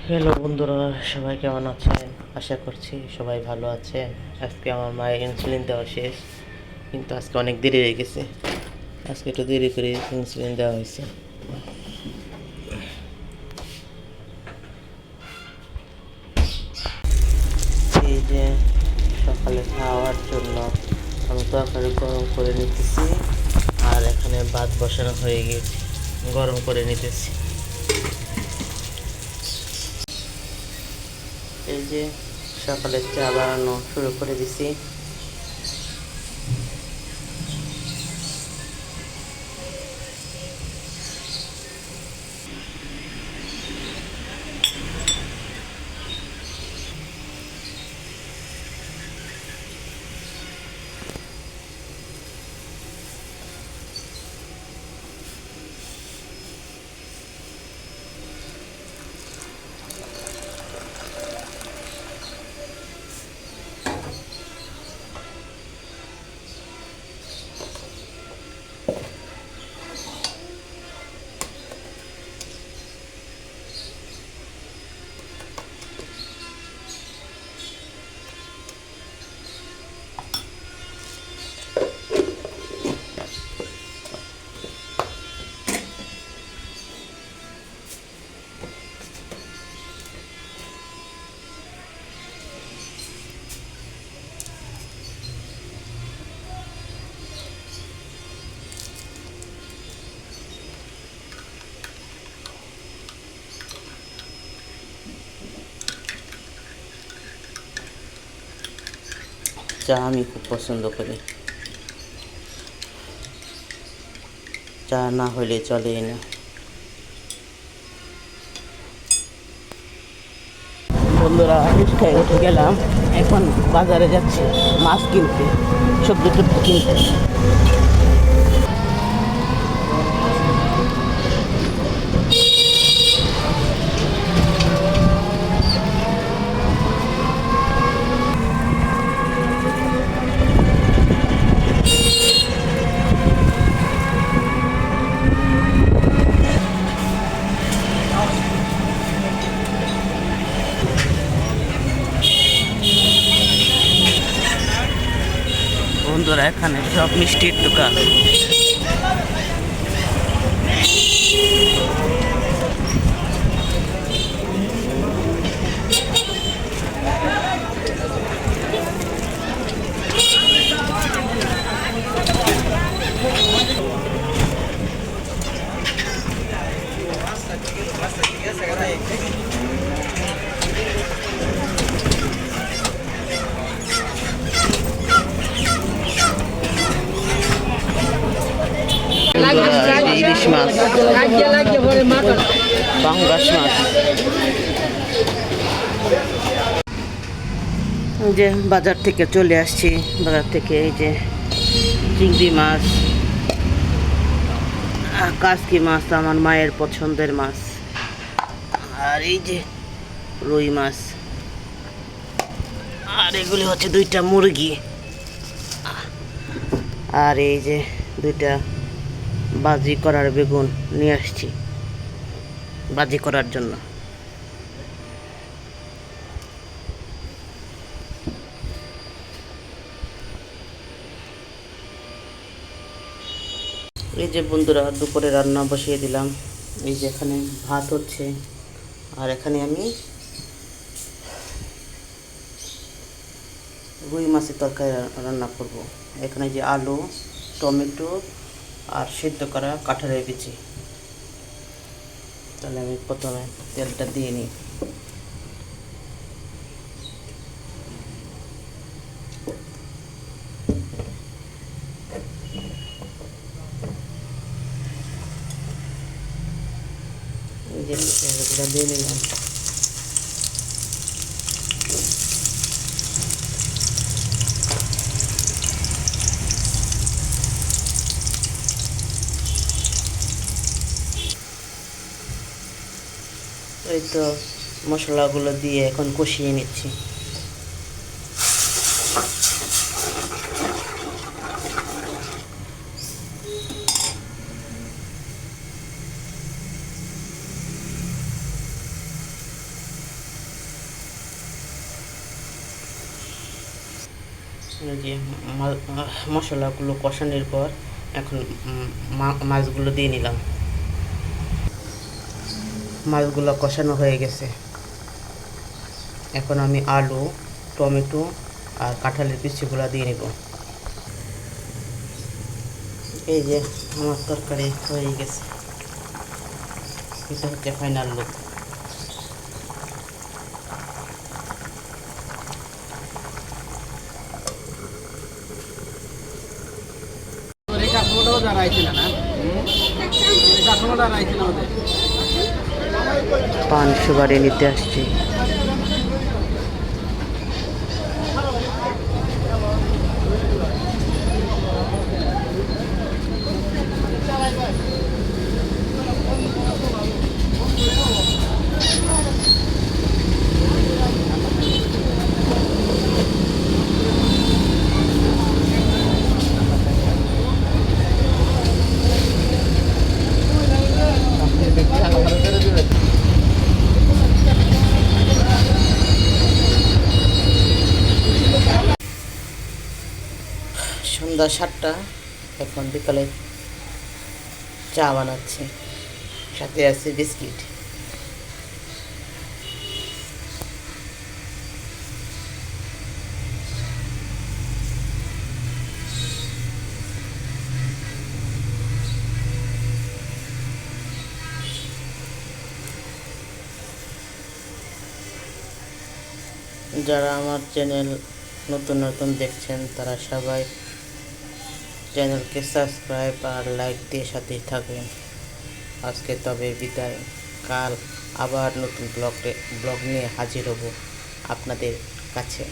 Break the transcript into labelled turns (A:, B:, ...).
A: Hello বন্ধুরা, সবাই কেমন আছেন? আশা করছি সবাই ভালো আছেন। আজকে আমার মায়ের ইনসুলিন দেওয়া শেষ, কিন্তু আজকে অনেক দেরি হয়ে গেছে। আজকে একটু দেরি করে ইনসুলিন দেওয়া হয়েছে। এই যে সকালে খাওয়ার জন্য আমি তরকারি গরম করে নিতেছি, আর এখানে ভাত বসানো হয়ে গেছে, গরম করে নিতেছি। এই যে সকালে চা বানানো শুরু করে দিছি। চা আমি খুব পছন্দ করি, চা না হলে চলেই না। বন্ধুরা, রিক্সায় উঠে গেলাম, এখন বাজারে যাচ্ছি মাছ কিনতে, সবজি টবজি কিনতে। বন্ধুরা, এখানে সব মিষ্টির দোকান। ইলিশ মাছ, পাঙ্গাস মাছ। যে বাজার থেকে চলে আসছি, বাজার থেকে এই যে চিংড়ি মাছ, কাসকি মাছ আমার মায়ের পছন্দের মাছ, আর এই যে রুই মাছ, আর এগুলি হচ্ছে দুইটা মুরগি, আর এই যে দুইটা বাজি করার বেগুন নিয়ে আসছি বাজি করার জন্য। এই যে বন্ধুরা, দুপুরে রান্না বসিয়ে দিলাম। এই যে এখানে ভাত হচ্ছে, আর এখানে আমি রুই মাছের তরকারি রান্না করব। এখানে যে আলু, টমেটো আর সিদ্ধ করা কাঁঠালের বিচি। তাহলে আমি প্রথমে তেলটা দিয়ে নিই। এই যে তেলটা দিয়ে নিলাম। এই তো মশলাগুলো দিয়ে এখন কষিয়ে নিচ্ছি। এই যে মশলাগুলো কষানোর পর এখন মাছগুলো দিয়ে নিলাম। মাছগুলো কষানো হয়ে গেছে। এখন আমি আলু, টমেটো আর কাঁঠালের বিচিগুলো দিয়ে নেব। এই যে আমার তরকারি হয়ে গেছে। এটা হচ্ছে ফাইনাল লুক। পান সুপারি নিতে আসছি। সন্ধ্যা 7টা, এখন বিকালে চা বানাচ্ছি, সাথে আছে বিস্কিট। যারা আমার চ্যানেল নতুন নতুন দেখছেন তারা সবাই চ্যানেলকে সাবস্ক্রাইব আর লাইক দিয়ে সাথেই থাকবেন। আজকে তবে বিদায়। কাল আবার নতুন ব্লগ নিয়ে হাজির হব আপনাদের কাছে।